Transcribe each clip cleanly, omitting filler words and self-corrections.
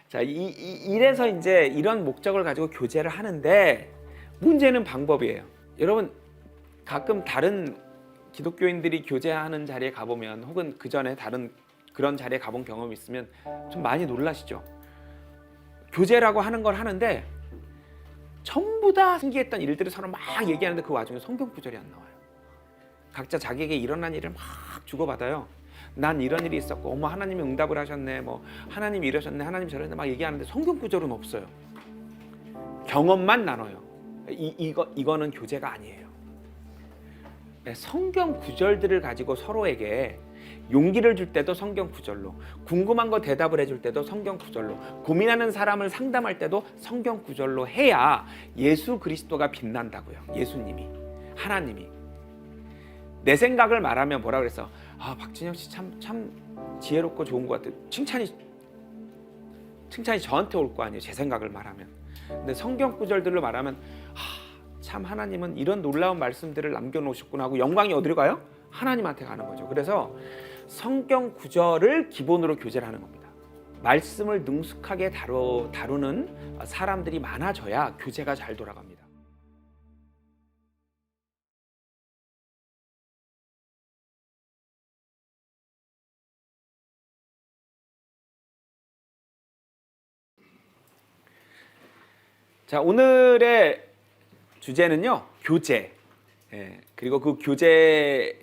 자, 이래서 이제 이런 목적을 가지고 교제를 하는데 문제는 방법이에요. 여러분 가끔 다른 기독교인들이 교제하는 자리에 가보면 혹은 그 전에 다른 그런 자리에 가본 경험이 있으면 좀 많이 놀라시죠? 교제라고 하는 걸 하는데 전부 다 신기했던 일들을 서로 막 얘기하는데 그 와중에 성경 구절이 안 나와요. 각자 자기에게 일어난 일을 막 주고받아요. 난 이런 일이 있었고 어머 하나님이 응답을 하셨네, 뭐 하나님이 이러셨네, 하나님 저러셨네 막 얘기하는데 성경 구절은 없어요. 경험만 나눠요. 이거는 교제가 아니에요. 성경 구절들을 가지고 서로에게 용기를 줄 때도 성경 구절로, 궁금한 거 대답을 해줄 때도 성경 구절로, 고민하는 사람을 상담할 때도 성경 구절로 해야 예수 그리스도가 빛난다고요. 예수님이, 하나님이. 내 생각을 말하면 뭐라 그랬어? 아, 박진영 씨 참 지혜롭고 좋은 것 같아. 칭찬이 저한테 올 거 아니에요. 제 생각을 말하면. 근데 성경 구절들로 말하면 참 하나님은 이런 놀라운 말씀들을 남겨놓으셨구나 하고 영광이 어디로 가요? 하나님한테 가는 거죠. 그래서 성경 구절을 기본으로 교제를 하는 겁니다. 말씀을 능숙하게 다루는 사람들이 많아져야 교제가 잘 돌아갑니다. 자, 오늘의 주제는요, 교제. 그리고 그 교제의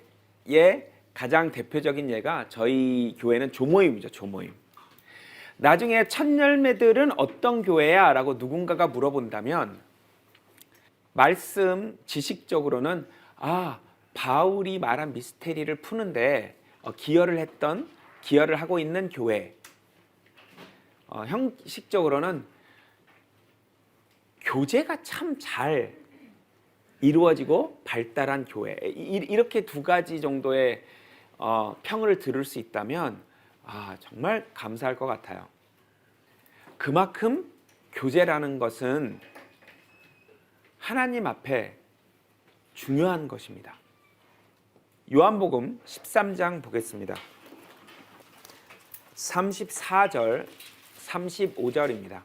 가장 대표적인 예가 저희 교회는 조모임이죠. 조모임. 나중에 첫 열매들은 어떤 교회야? 라고 누군가가 물어본다면 말씀 지식적으로는 바울이 말한 미스테리를 푸는데 기여를 하고 있는 교회. 형식적으로는 교제가 참 잘 이루어지고 발달한 교회, 이렇게 두 가지 정도의 평을 들을 수 있다면 정말 감사할 것 같아요. 그만큼 교제라는 것은 하나님 앞에 중요한 것입니다. 요한복음 13장 보겠습니다. 34절, 35절입니다.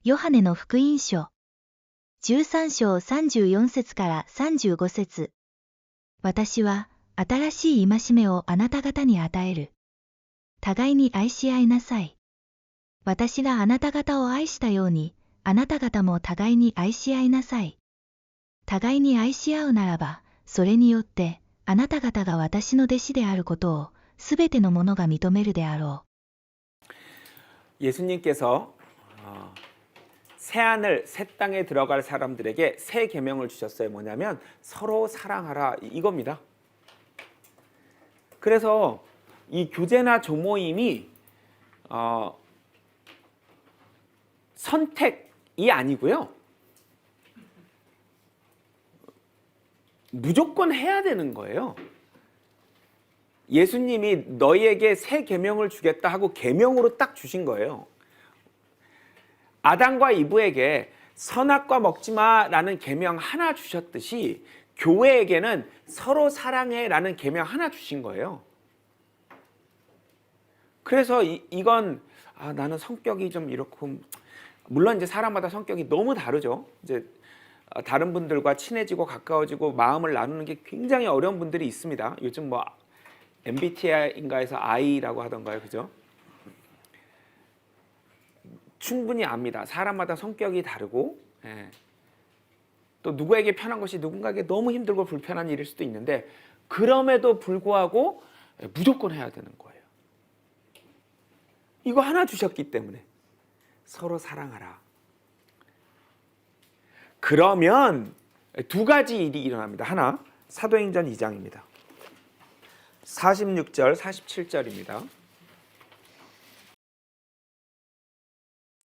ヨハネの福音書13章34節から35節。私は新しい戒めをあなた方に与える。互いに愛し合いなさい。私があなた方を愛したように、あなた方も互いに愛し合いなさい。互いに愛し合うならば、それによってあなた方が私の弟子であることをすべての者が認めるであろう。 예수님께서 새하늘 새 땅에 들어갈 사람들에게 새 계명을 주셨어요. 뭐냐면 서로 사랑하라, 이겁니다. 그래서 이 교제나 조모임이 선택이 아니고요, 무조건 해야 되는 거예요. 예수님이 너희에게 새 계명을 주겠다 하고 계명으로 딱 주신 거예요. 아담과 이브에게 선악과 먹지 마라는 계명 하나 주셨듯이 교회에게는 서로 사랑해라는 계명 하나 주신 거예요. 그래서 이건 나는 성격이 좀 이렇고, 물론 이제 사람마다 성격이 너무 다르죠. 이제 다른 분들과 친해지고 가까워지고 마음을 나누는 게 굉장히 어려운 분들이 있습니다. 요즘 뭐 MBTI인가에서 I라고 하던가요, 그죠? 충분히 압니다. 사람마다 성격이 다르고, 또 누구에게 편한 것이 누군가에게 너무 힘들고 불편한 일일 수도 있는데, 그럼에도 불구하고 무조건 해야 되는 거예요. 이거 하나 주셨기 때문에 서로 사랑하라. 그러면 두 가지 일이 일어납니다. 하나, 사도행전 2장입니다. 46절, 47절입니다.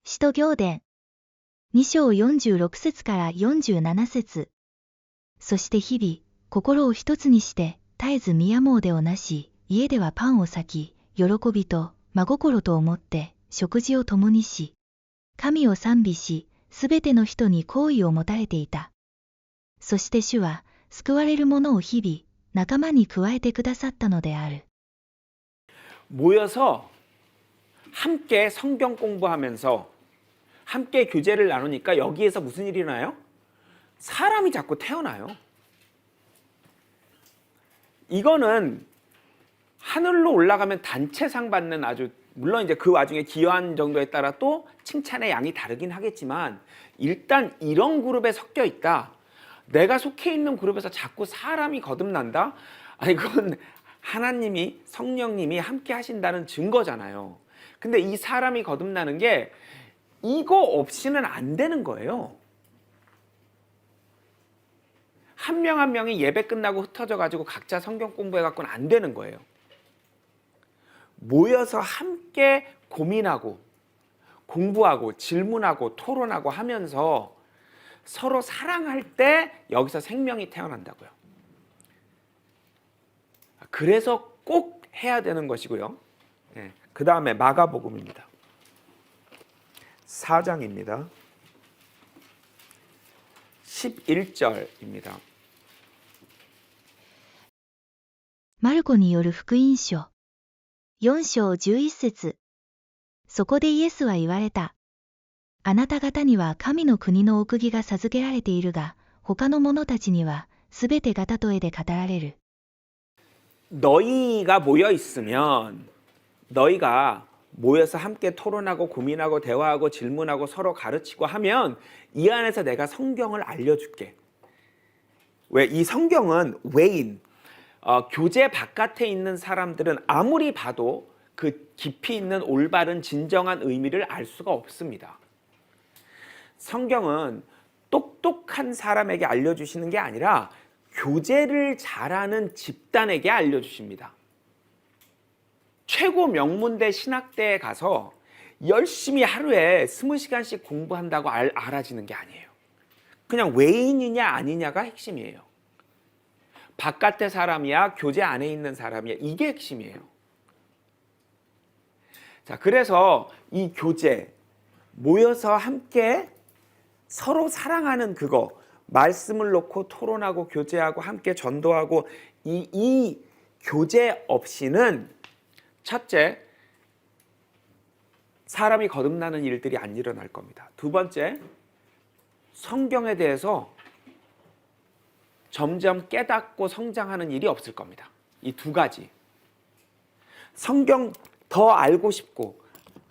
使徒行伝2章46節から47節。そして日々、心を一つにして絶えず宮詣をなし、家ではパンを裂き、喜びと真心と思って食事を共にし、神を賛美し、すべての人に好意を持たれていた。そして主は救われる者を日々仲間に加えてくださったのである。 모여서 함께 성경 공부하면서 함께 교제를 나누니까 여기에서 무슨 일이 나요? 사람이 자꾸 태어나요. 이거는 하늘로 올라가면 단체상 받는 아주, 물론 이제 그 와중에 기여한 정도에 따라 또 칭찬의 양이 다르긴 하겠지만, 일단 이런 그룹에 섞여 있다, 내가 속해 있는 그룹에서 자꾸 사람이 거듭난다, 아니 그건 하나님이, 성령님이 함께 하신다는 증거잖아요. 근데 이 사람이 거듭나는 게 이거 없이는 안 되는 거예요. 한 명 한 명이 예배 끝나고 흩어져 가지고 각자 성경 공부해 갖고는 안 되는 거예요. 모여서 함께 고민하고 공부하고 질문하고 토론하고 하면서 서로 사랑할 때 여기서 생명이 태어난다고요. 그래서 꼭 해야 되는 것이고요. 네, 그 다음에 마가복음입니다. 4장입니다. 11절입니다. マルコによる福音書。4章11節。そこでイエスは言われた。あなた方には神の国の奥義が授けられているが、他の者たちにはすべてが例えで語られる。 너희가 모여 있으면, 너희가 모여서 함께 토론하고 고민하고 대화하고 질문하고 서로 가르치고 하면 이 안에서 내가 성경을 알려줄게. 왜? 이 성경은 외인, 교제 바깥에 있는 사람들은 아무리 봐도 그 깊이 있는 올바른 진정한 의미를 알 수가 없습니다. 성경은 똑똑한 사람에게 알려주시는 게 아니라 교제를 잘하는 집단에게 알려주십니다. 최고 명문대 신학대에 가서 열심히 하루에 20시간씩 공부한다고 알아지는 게 아니에요. 그냥 외인이냐 아니냐가 핵심이에요. 바깥의 사람이야 교제 안에 있는 사람이야, 이게 핵심이에요. 자, 그래서 이 교제, 모여서 함께 서로 사랑하는 그거, 말씀을 놓고 토론하고 교제하고 함께 전도하고, 이 교제 없이는 첫째, 사람이 거듭나는 일들이 안 일어날 겁니다. 두 번째, 성경에 대해서 점점 깨닫고 성장하는 일이 없을 겁니다. 이 두 가지. 성경 더 알고 싶고,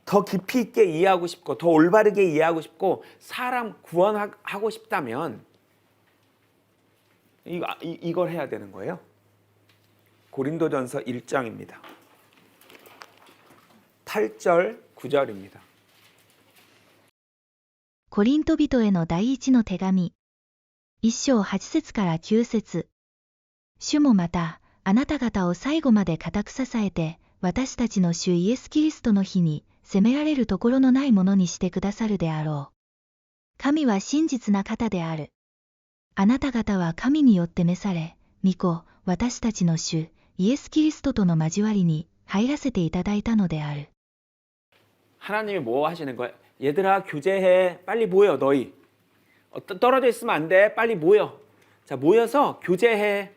더 깊이 있게 이해하고 싶고, 더 올바르게 이해하고 싶고, 사람 구원하고 싶다면 이걸 해야 되는 거예요. 고린도전서 1장입니다. 8절, 9절입니다. コリント人への第一の手紙。1章8節から9節。主もまた、あなた方を最後まで固く支えて、私たちの主イエス・キリストの日に、責められるところのないものにしてくださるであろう。神は真実な方である。あなた方は神によって召され、御子、私たちの主、イエス・キリストとの交わりに入らせていただいたのである。 하나님이 뭐 하시는 거예요? 얘들아 교제해. 빨리 모여 너희. 떨어져 있으면 안 돼. 빨리 모여. 자, 모여서 교제해.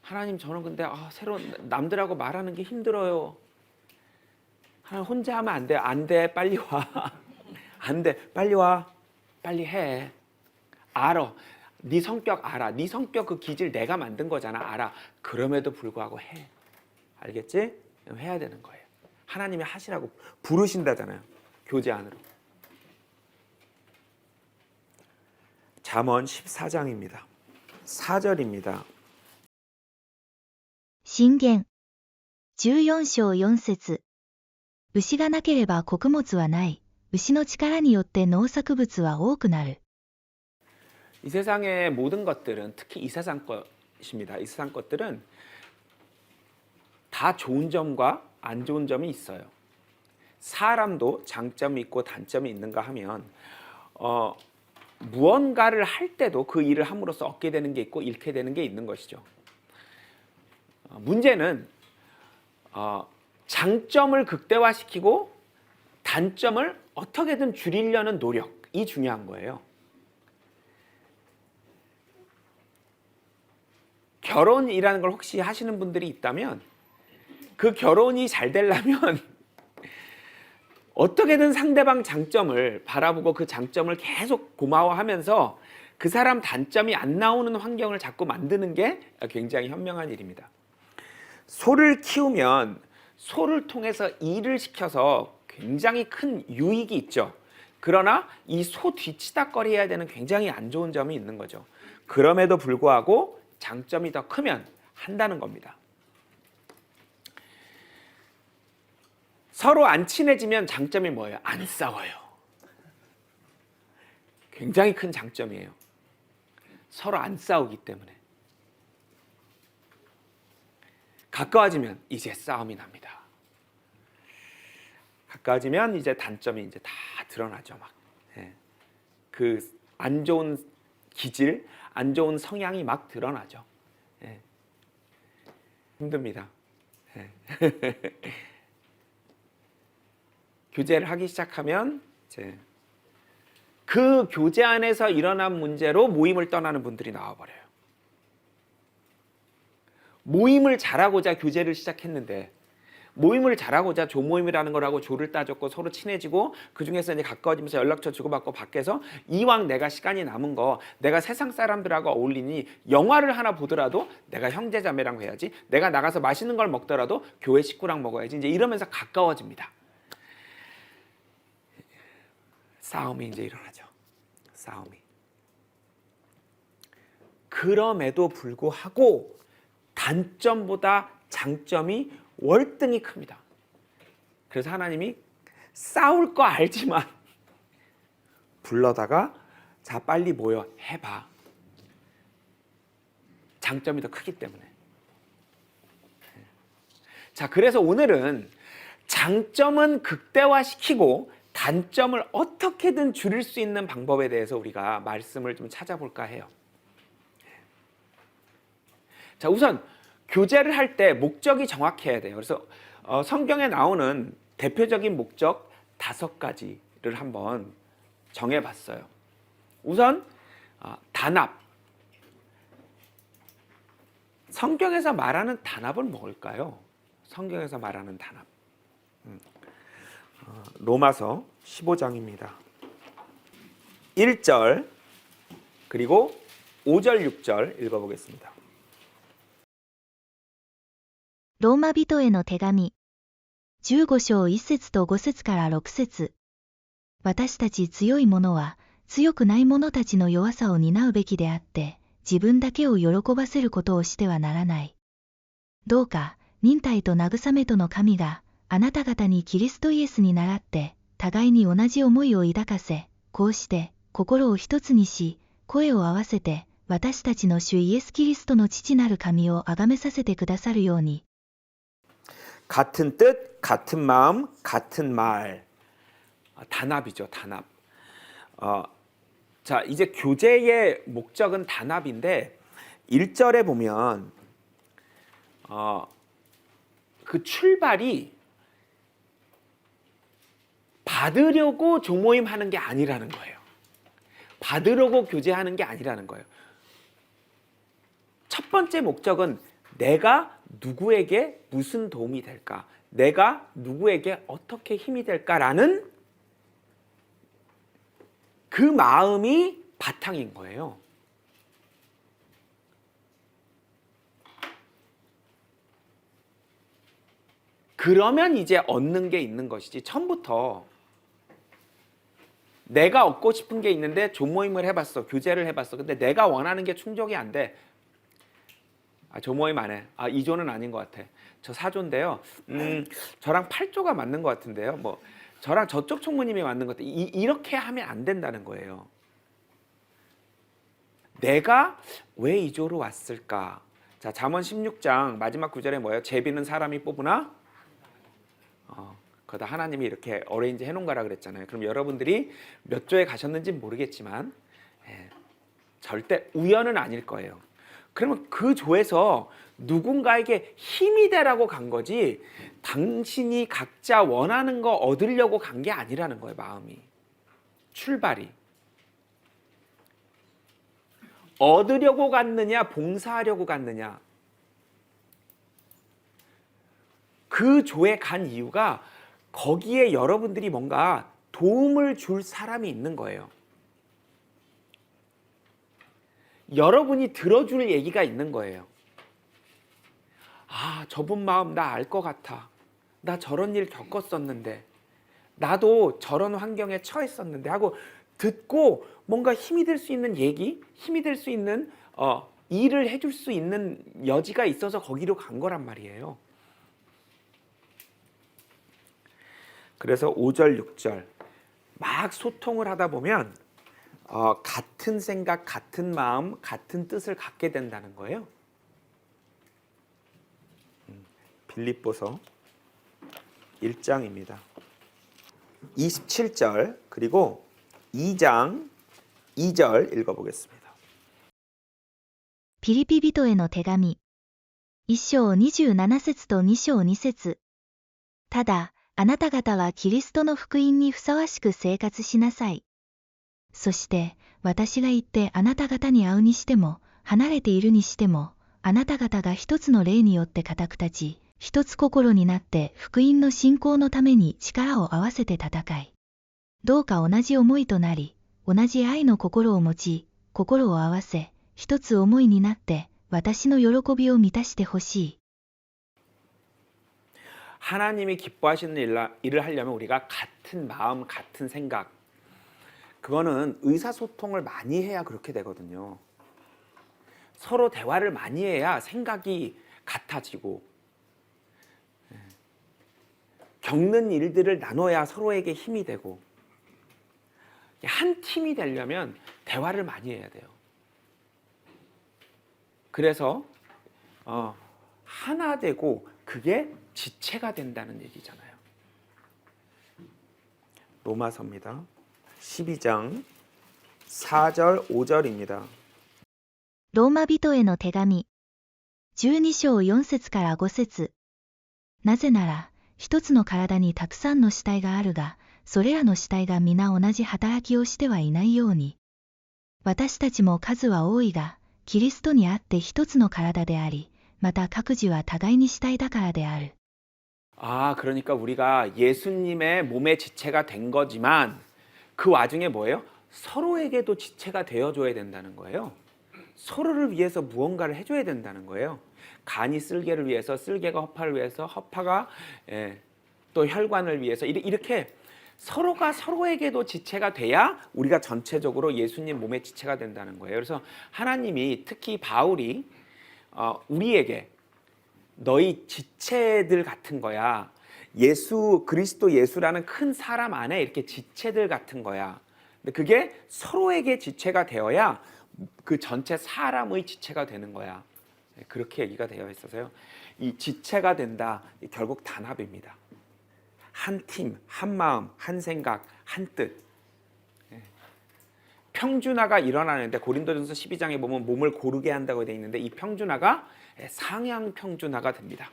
하나님, 저는 근데 새로운 남들하고 말하는 게 힘들어요. 하나님, 혼자 하면 안 돼. 안 돼. 빨리 와. 안 돼. 빨리 와. 빨리 해. 알아. 네 성격 알아. 네 성격 그 기질 내가 만든 거잖아. 알아. 그럼에도 불구하고 해. 알겠지? 해야 되는 거예요. 하나님이 하시라고 부르신다잖아요. 교제 안으로. 잠언 14장입니다. 4절입니다. 箴言。14章4節。牛がなければ穀物はない。牛の力によって農作物は多くなる。 이 세상의 모든 것들은, 특히 이 세상 것입니다. 이 세상 것들은 다 좋은 점과 안 좋은 점이 있어요. 사람도 장점이 있고 단점이 있는가 하면 무언가를 할 때도 그 일을 함으로써 얻게 되는 게 있고 잃게 되는 게 있는 것이죠. 문제는 장점을 극대화시키고 단점을 어떻게든 줄이려는 노력이 중요한 거예요. 결혼이라는 걸 혹시 하시는 분들이 있다면 그 결혼이 잘 되려면 어떻게든 상대방 장점을 바라보고 그 장점을 계속 고마워하면서 그 사람 단점이 안 나오는 환경을 자꾸 만드는 게 굉장히 현명한 일입니다. 소를 키우면 소를 통해서 일을 시켜서 굉장히 큰 유익이 있죠. 그러나 이 소 뒤치다꺼리 해야 되는 굉장히 안 좋은 점이 있는 거죠. 그럼에도 불구하고 장점이 더 크면 한다는 겁니다. 서로 안 친해지면 장점이 뭐예요? 안 싸워요. 굉장히 큰 장점이에요. 서로 안 싸우기 때문에. 가까워지면 이제 싸움이 납니다. 가까워지면 이제 단점이 이제 다 드러나죠. 막. 그 안 좋은 기질, 안 좋은 성향이 막 드러나죠. 힘듭니다. 교제를 하기 시작하면 이제 그 교제 안에서 일어난 문제로 모임을 떠나는 분들이 나와버려요. 모임을 잘하고자 교제를 시작했는데 모임을 잘하고자 조모임이라는 걸 하고 조를 따졌고 서로 친해지고 그 중에서 이제 가까워지면서 연락처 주고받고 밖에서 이왕 내가 시간이 남은 거 내가 세상 사람들하고 어울리니 영화를 하나 보더라도 내가 형제자매랑 해야지, 내가 나가서 맛있는 걸 먹더라도 교회 식구랑 먹어야지, 이제 이러면서 가까워집니다. 싸움이 이제 일어나죠. 싸움이. 그럼에도 불구하고 단점보다 장점이 월등히 큽니다. 그래서 하나님이 싸울 거 알지만 불러다가 자 빨리 모여 해봐. 장점이 더 크기 때문에. 자, 그래서 오늘은 장점은 극대화시키고 단점을 어떻게든 줄일 수 있는 방법에 대해서 우리가 말씀을 좀 찾아볼까 해요. 자, 우선 교제를 할 때 목적이 정확해야 돼요. 그래서 성경에 나오는 대표적인 목적 5가지를 한번 정해봤어요. 우선 단합. 성경에서 말하는 단합은 뭘까요? 성경에서 말하는 단합. 로마서 15장입니다. 1절 그리고 5절 6절 읽어보겠습니다. ローマ人への手紙15章1節と5節から6節。私たち強い者は強くない者たちの弱さを担うべきであって、自分だけを喜ばせることをしてはならない。どうか忍耐と慰めとの神があなた方にキリストイエスに倣って互いに同じ思いを抱かせ、こうして心を一つにし、声を合わせて私たちの主イエスキリストの父なる神を崇めさせてくださるように。 같은 뜻, 같은 마음, 같은 말. 단합이죠, 단합. 자, 이제 교제의 목적은 단합인데 1절에 보면 그 출발이 받으려고 조모임 하는 게 아니라는 거예요. 받으려고 교제하는 게 아니라는 거예요. 첫 번째 목적은 내가 누구에게 무슨 도움이 될까? 내가 누구에게 어떻게 힘이 될까라는 그 마음이 바탕인 거예요. 그러면 이제 얻는 게 있는 것이지 처음부터 내가 얻고 싶은 게 있는데 조모임을 해봤어, 교제를 해봤어. 근데 내가 원하는 게 충족이 안 돼. 조모임 안 해. 이 조는 아닌 것 같아. 저 4조인데요. 저랑 8조가 맞는 것 같은데요. 뭐 저랑 저쪽 총무님이 맞는 것 같아. 이렇게 하면 안 된다는 거예요. 내가 왜 이 조로 왔을까? 자, 잠언 16장 마지막 구절에 뭐예요? 제비는 사람이 뽑으나 그러다 하나님이 이렇게 어레인지 해놓은 거라 그랬잖아요. 그럼 여러분들이 몇 조에 가셨는지 모르겠지만 절대 우연은 아닐 거예요. 그러면 그 조에서 누군가에게 힘이 되라고 간 거지 당신이 각자 원하는 거 얻으려고 간 게 아니라는 거예요. 마음이. 출발이. 얻으려고 갔느냐 봉사하려고 갔느냐. 그 조에 간 이유가 거기에 여러분들이 뭔가 도움을 줄 사람이 있는 거예요. 여러분이 들어줄 얘기가 있는 거예요. 아, 저분 마음 나 알 것 같아. 나 저런 일 겪었었는데, 나도 저런 환경에 처했었는데 하고 듣고 뭔가 힘이 될 수 있는 얘기, 힘이 될 수 있는 일을 해줄 수 있는 여지가 있어서 거기로 간 거란 말이에요. 그래서 5절, 6절 막 소통을 하다 보면 같은 생각, 같은 마음, 같은 뜻을 갖게 된다는 거예요. 빌립보서 1장입니다. 27절 그리고 2장 2절 읽어보겠습니다. ピリピ人への手紙。1章27節と2章2節。ただ、あなた方はキリストの福音にふさわしく生活しなさい。そして、私が行ってあなた方に会うにしても、離れているにしても、あなた方が一つの霊によって固く立ち、一つ心になって福音の信仰のために力を合わせて戦い。どうか同じ思いとなり、同じ愛の心を持ち、心を合わせ、一つ思いになって、私の喜びを満たしてほしい。 하나님이 기뻐하시는 일을 하려면 우리가 같은 마음, 같은 생각, 그거는 의사소통을 많이 해야 그렇게 되거든요. 서로 대화를 많이 해야 생각이 같아지고, 겪는 일들을 나눠야 서로에게 힘이 되고, 한 팀이 되려면 대화를 많이 해야 돼요. 그래서 하나 되고 그게 지체가 된다는 얘기잖아요. 로마서입니다. 12장 4절 5절입니다. ローマ人への手紙。12章4節から5節。なぜなら、一つの体にたくさんの死体があるが、それらの死体が皆同じ働きをしてはいないように。私たちも数は多いが、キリストにあって一つの体であり、また各自は互いに死体だからである。 그러니까 우리가 예수님의 몸의 지체가 된 거지만 그 와중에 뭐예요? 서로에게도 지체가 되어줘야 된다는 거예요. 서로를 위해서 무언가를 해줘야 된다는 거예요. 간이 쓸개를 위해서, 쓸개가 허파를 위해서, 허파가 또 혈관을 위해서 이렇게 서로가 서로에게도 지체가 돼야 우리가 전체적으로 예수님 몸의 지체가 된다는 거예요. 그래서 하나님이 특히 바울이 우리에게 너희 지체들 같은 거야. 예수, 그리스도 예수라는 큰 사람 안에 이렇게 지체들 같은 거야. 근데 그게 서로에게 지체가 되어야 그 전체 사람의 지체가 되는 거야. 그렇게 얘기가 되어 있어서요. 이 지체가 된다. 결국 단합입니다. 한 팀, 한 마음, 한 생각, 한 뜻. 평준화가 일어나는데 고린도전서 12장에 보면 몸을 고르게 한다고 되어 있는데 이 평준화가 상향 평준화가 됩니다.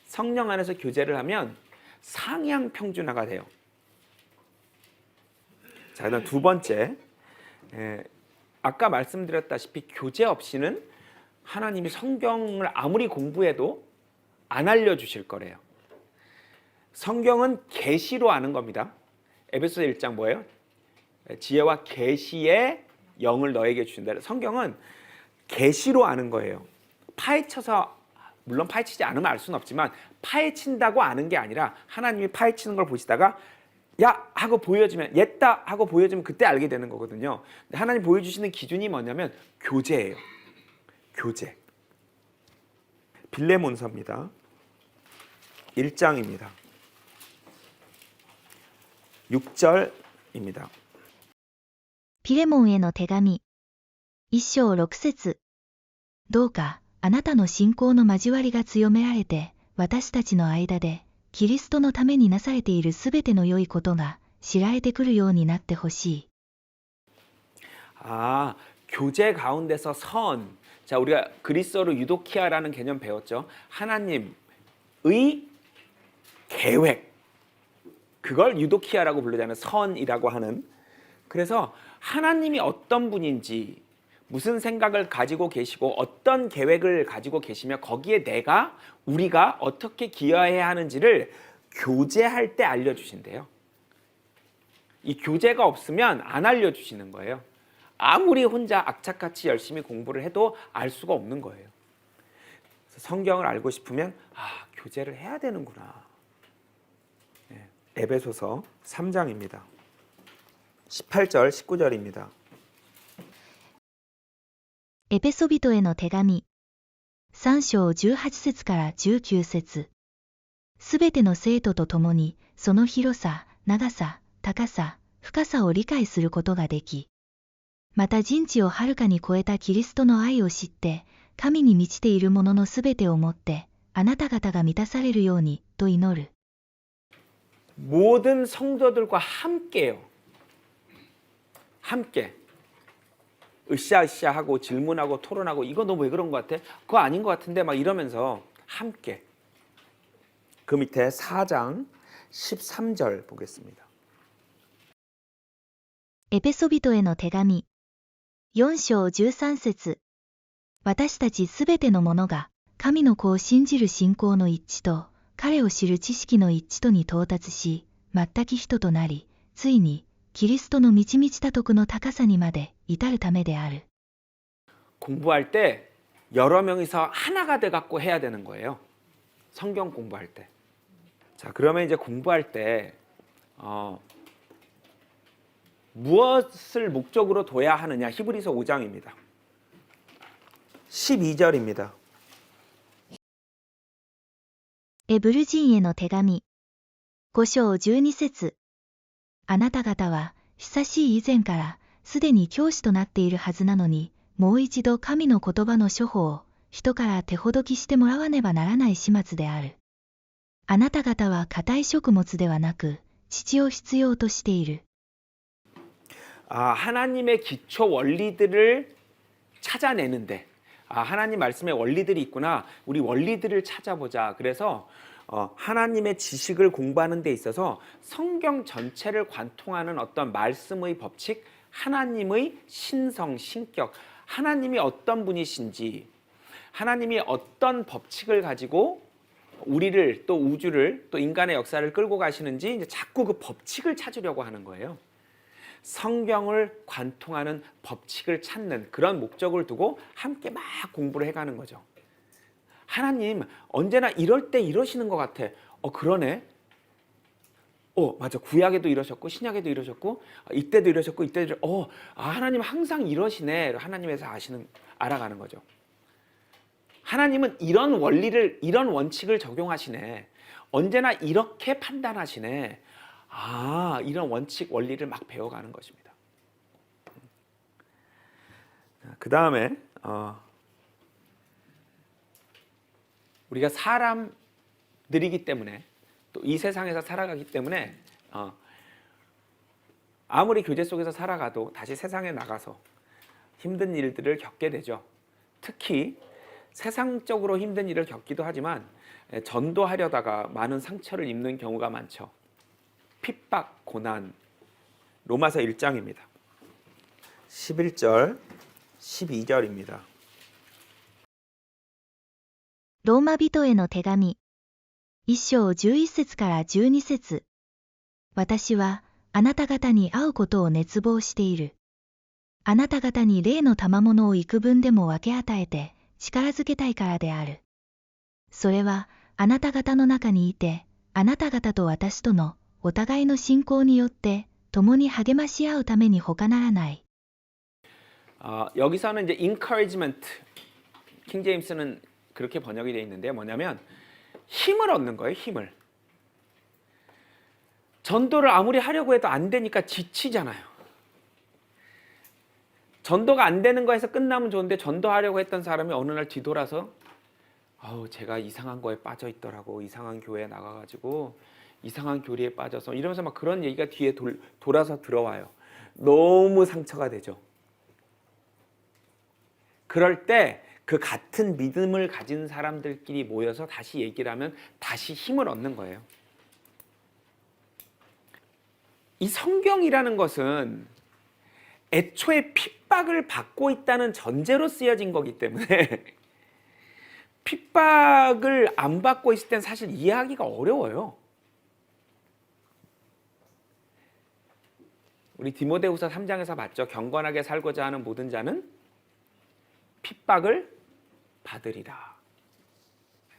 성령 안에서 교제를 하면 상향 평준화가 돼요. 자, 그다음 두 번째, 아까 말씀드렸다시피 교제 없이는 하나님이 성경을 아무리 공부해도 안 알려주실 거래요. 성경은 계시로 아는 겁니다. 에베소서 1장 뭐예요? 지혜와 계시의 영을 너에게 주신다. 성경은 계시로 아는 거예요. 파헤쳐서, 물론 파헤치지 않으면 알 수는 없지만 파헤친다고 아는 게 아니라 하나님이 파헤치는 걸 보시다가 야 하고 보여주면, 옛다 하고 보여주면 그때 알게 되는 거거든요. 하나님 보여주시는 기준이 뭐냐면 교제예요. 교제. 빌레몬서입니다. 1장입니다. 6절입니다. ピレモンへの手紙。1章6節。どうか、あなたの信仰の交わりが強められて、私たちの間で、キリストのためになされているすべての良いことが知られてくるようになってほしい。 교제 가운데서 선. 자, 우리가 그리스어로 유도키아라는 개념 배웠죠. 하나님의 계획. 그걸 유도키아라고 부르잖아요. 선이라고 하는. 그래서 하나님이 어떤 분인지, 무슨 생각을 가지고 계시고 어떤 계획을 가지고 계시며 거기에 우리가 어떻게 기여해야 하는지를 교제할 때 알려주신대요. 이 교제가 없으면 안 알려주시는 거예요. 아무리 혼자 악착같이 열심히 공부를 해도 알 수가 없는 거예요. 그래서 성경을 알고 싶으면 교제를 해야 되는구나. 네, 에베소서 3장입니다. 18절 19절입니다. エペソビトへの手紙3章18節から19節すべての生徒と共にその広さ、長さ、高さ、深さを理解することができ、また人知をはるかに超えたキリストの愛を知って、神に満ちているもののすべてをもって、あなた方が満たされるように、と祈る。 모든 성도들과 함께요. 함께. 으쌰으쌰하고 질문하고 토론하고 이거 너 왜 그런 것 같아? 그거 아닌 것 같은데 막 이러면서 함께. 그 밑에 4장 13절 보겠습니다. エペソビトへの手紙4章13節私たちすべての者が神の子を信じる信仰の一致と彼を知る知識の一致とに到達し全き人となりついにキリストの満ち満ちた徳の高さにまで至るためである。 공부할 때 여러 명이서 하나가 돼 갖고 해야 되는 거예요. 성경 공부할 때. 자, 그러면 이제 공부할 때 무엇을 목적으로 둬야 하느냐? 히브리서 5장입니다. 12절입니다. エブル人への手紙5章12節あなた方は久しい以前からすでに教師となっているはずなのにもう一度神の言葉の処方を人から手ほどきしてもらわねばならない始末である。あなた方は固い食物ではなく父を必要としている。 하나님의 기초 원리들을 찾아내는데 하나님 말씀에 원리들이 있구나. 우리 원리들을 찾아보자. 그래서 하나님의 지식을 공부하는 데 있어서 성경 전체를 관통하는 어떤 말씀의 법칙, 하나님의 신성, 신격, 하나님이 어떤 분이신지, 하나님이 어떤 법칙을 가지고 우리를 또 우주를 또 인간의 역사를 끌고 가시는지 이제 자꾸 그 법칙을 찾으려고 하는 거예요. 성경을 관통하는 법칙을 찾는 그런 목적을 두고 함께 막 공부를 해가는 거죠. 하나님 언제나 이럴 때 이러시는 것 같아. 그러네. 맞아. 구약에도 이러셨고 신약에도 이러셨고 이때도 이러셨고 이때도 하나님 항상 이러시네. 하나님에서 알아가는 거죠. 하나님은 이런 원리를 이런 원칙을 적용하시네. 언제나 이렇게 판단하시네. 이런 원칙 원리를 막 배워가는 것입니다. 그 다음에 우리가 사람들이기 때문에 또 이 세상에서 살아가기 때문에 아무리 교제 속에서 살아가도 다시 세상에 나가서 힘든 일들을 겪게 되죠. 특히 세상적으로 힘든 일을 겪기도 하지만 전도하려다가 많은 상처를 입는 경우가 많죠. 핍박, 고난. 로마서 1장입니다. 11절, 12절입니다. ローマ人への手紙1章11節から12節私はあなた方に会うことを熱望している。あなた方に霊の賜物を幾分でも分け与えて力づけたいからである。それはあなた方の中にいて、あなた方と私とのお互いの信仰によって共に励まし合うために他ならない。 여기서는 이제 encouragement, 킹 제임스는 그렇게 번역이 되어 있는데 뭐냐면 힘을 얻는 거예요. 힘을. 전도를 아무리 하려고 해도 안 되니까 지치잖아요. 전도가 안 되는 거에서 끝나면 좋은데 전도하려고 했던 사람이 어느 날 뒤돌아서 제가 이상한 거에 빠져 있더라고. 이상한 교회에 나가가지고 이상한 교리에 빠져서 이러면서 막 그런 얘기가 뒤에 돌아서 들어와요. 너무 상처가 되죠. 그럴 때 그 같은 믿음을 가진 사람들끼리 모여서 다시 얘기를 하면 다시 힘을 얻는 거예요. 이 성경이라는 것은 애초에 핍박을 받고 있다는 전제로 쓰여진 거기 때문에 핍박을 안 받고 있을 땐 사실 이해하기가 어려워요. 우리 디모데후서 3장에서 봤죠. 경건하게 살고자 하는 모든 자는 핍박을 받으리라.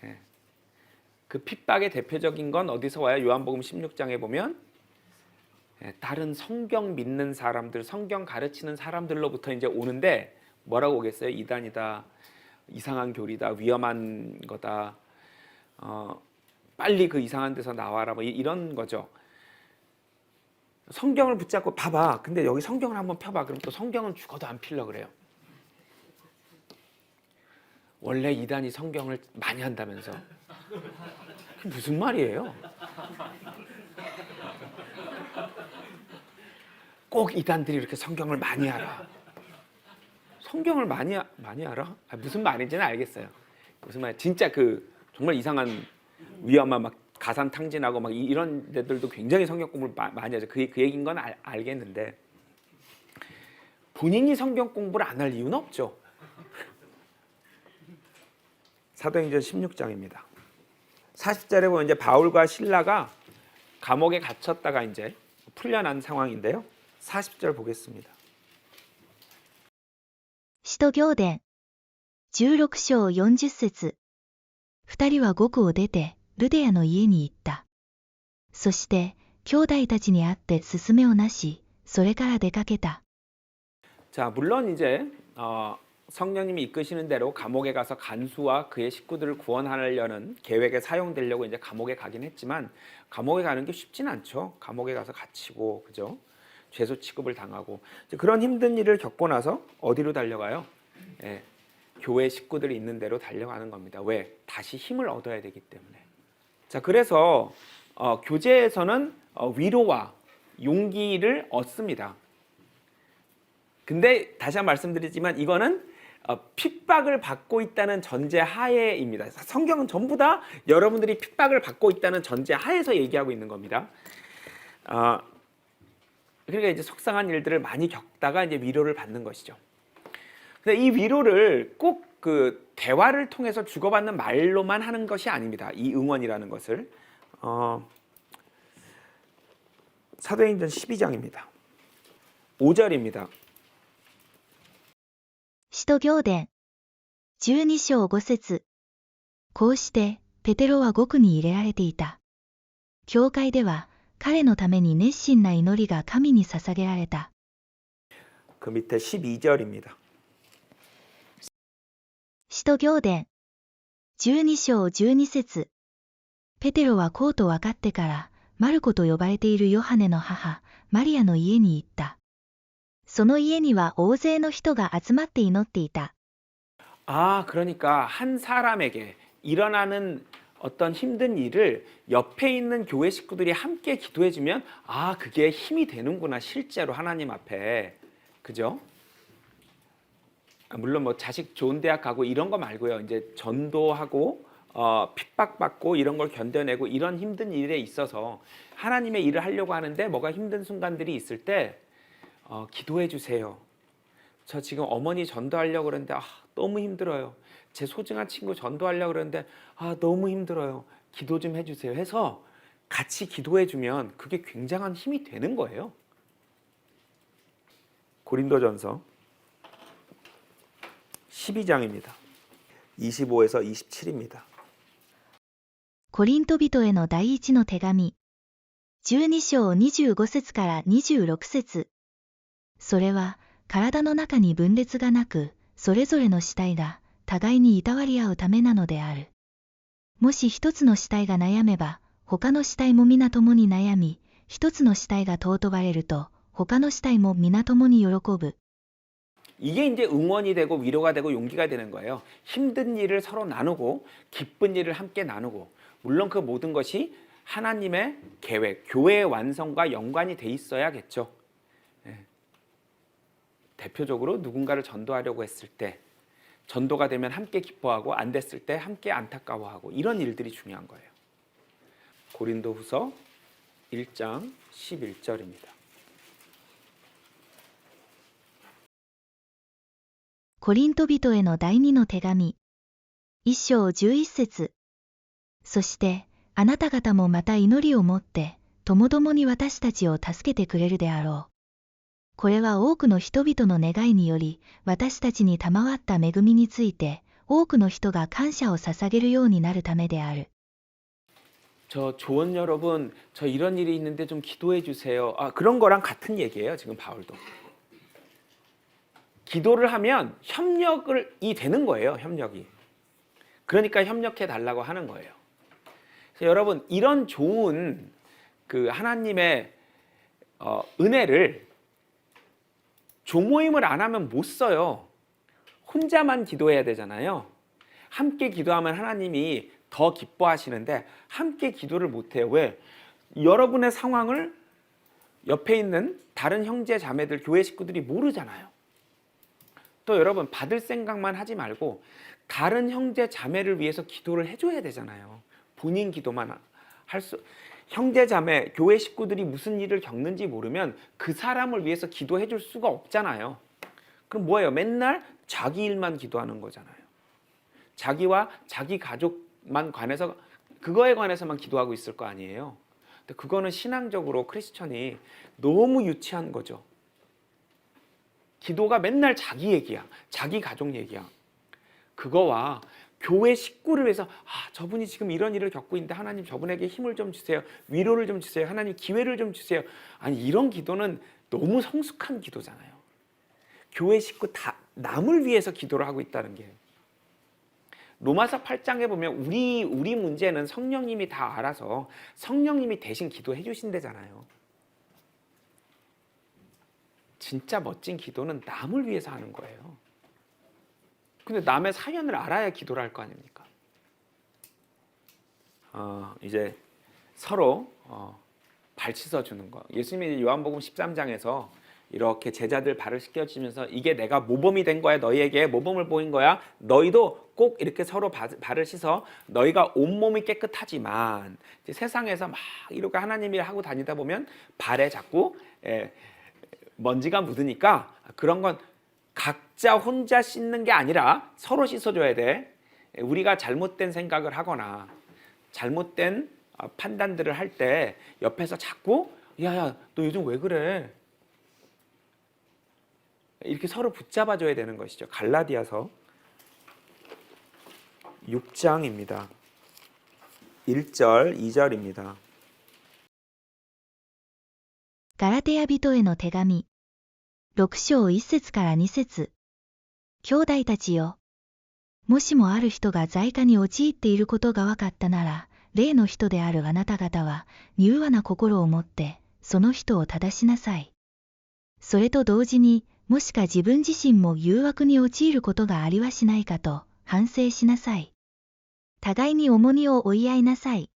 예. 그 핍박의 대표적인 건 어디서 와요? 요한복음 16장에 보면 다른 성경 믿는 사람들, 성경 가르치는 사람들로부터 이제 오는데 뭐라고 오겠어요? 이단이다, 이상한 교리다, 위험한 거다, 빨리 그 이상한 데서 나와라, 뭐 이런 거죠. 성경을 붙잡고 봐봐. 근데 여기 성경을 한번 펴봐. 그럼 또 성경은 죽어도 안 필려 그래요. 원래 이단이 성경을 많이 한다면서. 그게 무슨 말이에요? 꼭 이단들이 이렇게 성경을 많이 알아. 성경을 많이 알아? 무슨 말인지는 알겠어요. 무슨 말? 진짜 그 정말 이상한 위험한 막 가산 탕진하고 막 이런 데들도 굉장히 성경 공부를 많이 하죠. 그 얘기인 건 알겠는데 본인이 성경 공부를 안 할 이유는 없죠. 사도행전 16장입니다. 40절에 보면 이제 바울과 실라가 감옥에 갇혔다가 이제 풀려난 상황인데요. 40절 보겠습니다. 使徒行伝16章40節二人は獄を出てルデアの家に行った。そして兄弟たちに会って勧めをなし、それから出かけた。 자, 물론 이제 성령님이 이끄시는 대로 감옥에 가서 간수와 그의 식구들을 구원하려는 계획에 사용되려고 이제 감옥에 가긴 했지만 감옥에 가는 게 쉽진 않죠. 감옥에 가서 갇히고 그죠? 죄수 취급을 당하고 그런 힘든 일을 겪고 나서 어디로 달려가요? 예, 교회 식구들이 있는 대로 달려가는 겁니다. 왜? 다시 힘을 얻어야 되기 때문에. 자, 그래서 교제에서는 위로와 용기를 얻습니다. 근데 다시 한번 말씀드리지만 이거는 핍박을 받고 있다는 전제 하에입니다. 성경은 전부 다 여러분들이 핍박을 받고 있다는 전제 하에서 얘기하고 있는 겁니다. 그러니까 이제 속상한 일들을 많이 겪다가 이제 위로를 받는 것이죠. 근데 이 위로를 꼭 그 대화를 통해서 주고받는 말로만 하는 것이 아닙니다. 이 응원이라는 것을 사도행전 12장입니다. 5절입니다. 使徒行伝12章5節こうしてペテロは獄に入れられていた。教会では彼のために熱心な祈りが神に捧げられた。 그 밑에 12절입니다. 使徒行伝12章12節ペテロはこうと分かってからマルコと呼ばれているヨハネの母マリアの家に行った。その家には大勢の人が集まって祈っていた。 그러니까 한 사람에게 일어나는 어떤 힘든 일을 옆에 있는 교회 식구들이 함께 기도해주면 그게 힘이 되는구나 실제로 하나님 앞에. 그죠? 물론 뭐 자식 좋은 대학 가고 이런 거 말고요. 이제 전도하고 핍박받고 이런 걸 견뎌내고 이런 힘든 일에 있어서 하나님의 일을 하려고 하는데 뭐가 힘든 순간들이 있을 때 기도해 주세요. 저 지금 어머니 전도하려고 그러는데 너무 힘들어요. 제 소중한 친구 전도하려고 그러는데 너무 힘들어요. 기도 좀 해주세요 해서 같이 기도해 주면 그게 굉장한 힘이 되는 거예요. 고린도전서 12장입니다. 25에서 27입니다. コリント人への第一の手紙12章25節から26節それは体の中に分裂がなくそれぞれの死体が互いにいたわり合うためなのである。もし一つの死体が悩めば他の死体も皆共に悩み、一つの死体が尊ばれると他の死体も皆共に喜ぶ。 이게 이제 응원이 되고 위로가 되고 용기가 되는 거예요. 힘든 일을 서로 나누고 기쁜 일을 함께 나누고 물론 그 모든 것이 하나님의 계획, 교회의 완성과 연관이 돼 있어야겠죠. 대표적으로 누군가를 전도하려고 했을 때 전도가 되면 함께 기뻐하고 안 됐을 때 함께 안타까워하고 이런 일들이 중요한 거예요. 고린도후서 1장 11절입니다. コリント人への第二の手紙。1章11節。そして、あなた方もまた祈りを持って、ともどもに私たちを助けてくれるであろう。これは多くの人々の願いにより、私たちに賜った恵みについて、多くの人が感謝を捧げるようになるためである。저 조언 여러분, 저 이런 일이 있는데 좀 기도해 주세요. 그런 거랑 같은 얘기예요. 지금 바울도. 기도를 하면 협력이 되는 거예요. 협력이. 그러니까 협력해 달라고 하는 거예요. 그래서 여러분 이런 좋은 그 하나님의 은혜를 조모임을 안 하면 못 써요. 혼자만 기도해야 되잖아요. 함께 기도하면 하나님이 더 기뻐하시는데 함께 기도를 못해요. 왜? 여러분의 상황을 옆에 있는 다른 형제 자매들 교회 식구들이 모르잖아요. 또 여러분 받을 생각만 하지 말고 다른 형제 자매를 위해서 기도를 해줘야 되잖아요. 본인 기도만 형제 자매 교회 식구들이 무슨 일을 겪는지 모르면 그 사람을 위해서 기도해 줄 수가 없잖아요. 그럼 뭐예요? 맨날 자기 일만 기도하는 거잖아요. 자기와 자기 가족만 관해서 그거에 관해서만 기도하고 있을 거 아니에요. 근데 그거는 신앙적으로 크리스천이 너무 유치한 거죠. 기도가 맨날 자기 얘기야. 자기 가족 얘기야. 그거와 교회 식구를 위해서 저분이 지금 이런 일을 겪고 있는데 하나님 저분에게 힘을 좀 주세요. 위로를 좀 주세요. 하나님 기회를 좀 주세요. 아니 이런 기도는 너무 성숙한 기도잖아요. 교회 식구 다 남을 위해서 기도를 하고 있다는 게. 로마서 8장에 보면 우리 문제는 성령님이 다 알아서 성령님이 대신 기도해 주신대잖아요. 진짜 멋진 기도는 남을 위해서 하는 거예요. 근데 남의 사연을 알아야 기도를 할 거 아닙니까? 이제 서로 발 씻어주는 거. 예수님이 요한복음 13장에서 이렇게 제자들 발을 씻겨주면서 이게 내가 모범이 된 거야. 너희에게 모범을 보인 거야. 너희도 꼭 이렇게 서로 발을 씻어. 너희가 온몸이 깨끗하지만 이제 세상에서 막 이렇게 하나님이 하고 다니다 보면 발에 자꾸 먼지가 묻으니까 그런 건 각자 혼자 씻는 게 아니라 서로 씻어줘야 돼. 우리가 잘못된 생각을 하거나 잘못된 판단들을 할 때 옆에서 자꾸 야야 너 요즘 왜 그래? 이렇게 서로 붙잡아줘야 되는 것이죠. 갈라디아서 6장입니다. 1절, 2절입니다. ガラテヤ人への手紙。6章1節から2節。兄弟たちよ。もしもある人が罪過に陥っていることが分かったなら、例の人であるあなた方は、柔和な心を持って、その人を正しなさい。それと同時に、もしか自分自身も誘惑に陥ることがありはしないかと、反省しなさい。互いに重荷を負い合いなさい。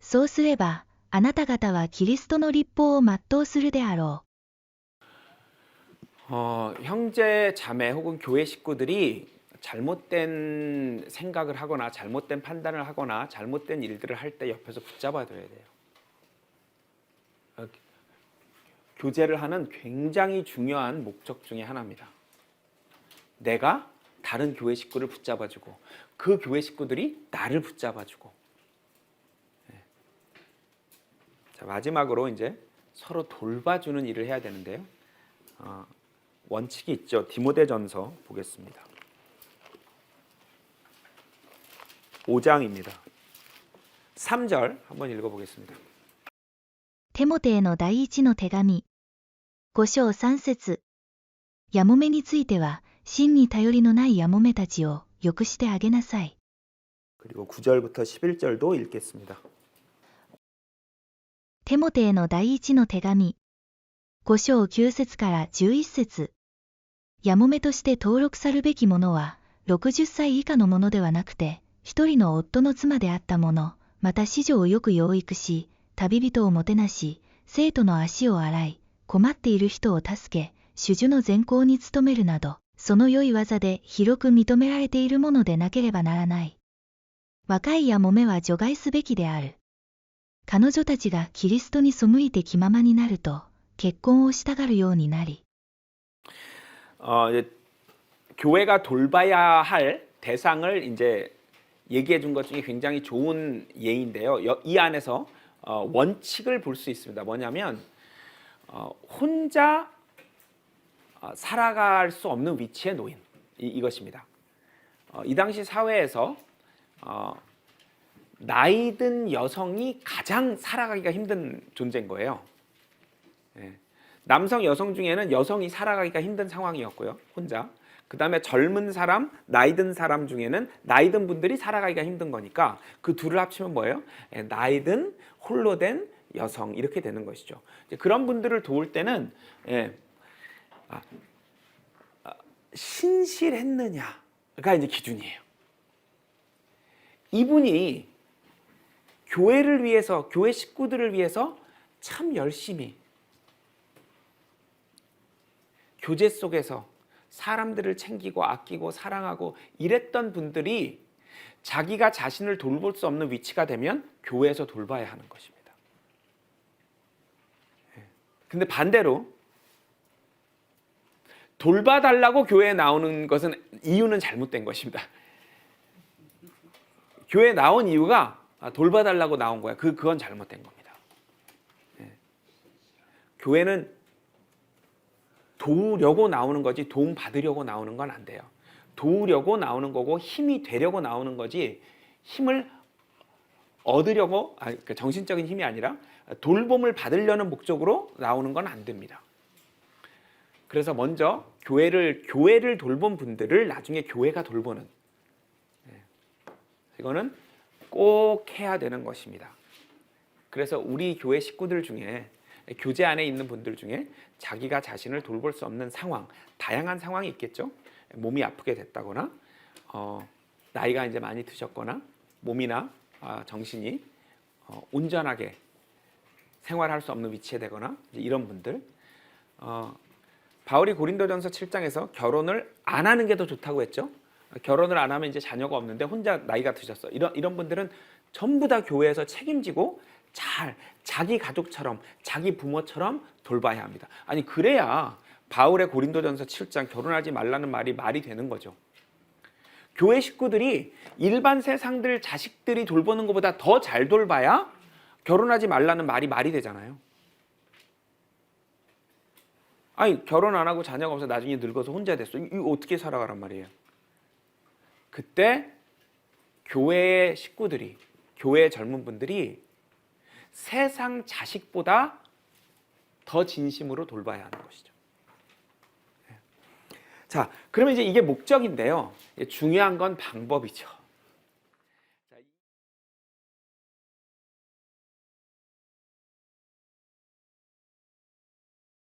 そうすれば、あなた方はキリストの律法を全うするであろう。 형제 자매 혹은 교회 식구들이 잘못된 생각을 하거나 잘못된 판단을 하거나 잘못된 일들을 할 때 옆에서 붙잡아줘야 돼요. 교제를 하는 굉장히 중요한 목적 중에 하나입니다. 내가 다른 교회 식구를 붙잡아주고 그 교회 식구들이 나를 붙잡아주고. 자, 마지막으로 이제 서로 돌봐주는 일을 해야 되는데요. 원칙이 있죠. 디모데전서 보겠습니다. 5장입니다. 3절 한번 읽어보겠습니다. テモテへの第一の手紙。5章3節。やもめについては、真に頼りのないやもめたちをよくしてあげなさい。 그리고 9절부터 11절도 읽겠습니다. テモテへの第一の手紙。5章9節から11節。やもめとして登録さるべきものは、60歳以下のものではなくて、一人の夫の妻であったもの、また子女をよく養育し、旅人をもてなし、生徒の足を洗い、困っている人を助け、種々の善行に努めるなど、その良い技で広く認められているものでなければならない。若いやもめは除外すべきである。彼女たちがキリストに背いて気ままになると、結婚をしたがるようになり。 교회가 돌봐야 할 대상을 이제 얘기해 준 것 중에 굉장히 좋은 예인데요. 이 안에서 원칙을 볼 수 있습니다. 뭐냐면 혼자 살아갈 수 없는 위치에 놓인 이것입니다. 이 당시 사회에서 나이 든 여성이 가장 살아가기가 힘든 존재인 거예요. 남성, 여성 중에는 여성이 살아가기가 힘든 상황이었고요. 혼자. 그 다음에 젊은 사람, 나이 든 사람 중에는 나이 든 분들이 살아가기가 힘든 거니까 그 둘을 합치면 뭐예요? 나이 든 홀로 된 여성 이렇게 되는 것이죠. 그런 분들을 도울 때는 신실했느냐가 이제 기준이에요. 이분이 교회를 위해서, 교회 식구들을 위해서 참 열심히 교제 속에서 사람들을 챙기고 아끼고 사랑하고 이랬던 분들이 자기가 자신을 돌볼 수 없는 위치가 되면 교회에서 돌봐야 하는 것입니다. 근데 반대로 돌봐달라고 교회에 나오는 것은 이유는 잘못된 것입니다. 교회에 나온 이유가 돌봐달라고 나온 거야. 그건 잘못된 겁니다. 교회는 도우려고 나오는 거지 도움 받으려고 나오는 건 안 돼요. 도우려고 나오는 거고 힘이 되려고 나오는 거지 힘을 얻으려고 그러니까 정신적인 힘이 아니라 돌봄을 받으려는 목적으로 나오는 건 안 됩니다. 그래서 먼저 교회를 돌본 분들을 나중에 교회가 돌보는 이거는 꼭 해야 되는 것입니다. 그래서 우리 교회 식구들 중에 교제 안에 있는 분들 중에 자기가 자신을 돌볼 수 없는 상황, 다양한 상황이 있겠죠. 몸이 아프게 됐다거나 나이가 이제 많이 드셨거나 몸이나 정신이 온전하게 생활할 수 없는 위치에 되거나 이런 분들 바울이 고린도전서 7장에서 결혼을 안 하는 게 더 좋다고 했죠. 결혼을 안 하면 이제 자녀가 없는데 혼자 나이가 드셨어. 이런 분들은 전부 다 교회에서 책임지고 잘 자기 가족처럼 자기 부모처럼 돌봐야 합니다. 아니 그래야 바울의 고린도전서 7장 결혼하지 말라는 말이 되는 거죠. 교회 식구들이 일반 세상들 자식들이 돌보는 것보다 더 잘 돌봐야 결혼하지 말라는 말이 되잖아요. 아니 결혼 안 하고 자녀가 없어 나중에 늙어서 혼자 됐어. 이거 어떻게 살아가란 말이에요. 그때 교회의 식구들이 교회의 젊은 분들이 세상 자식보다 더 진심으로 돌봐야 하는 것이죠. 자, 그러면 이제 이게 목적인데요. 중요한 건 방법이죠.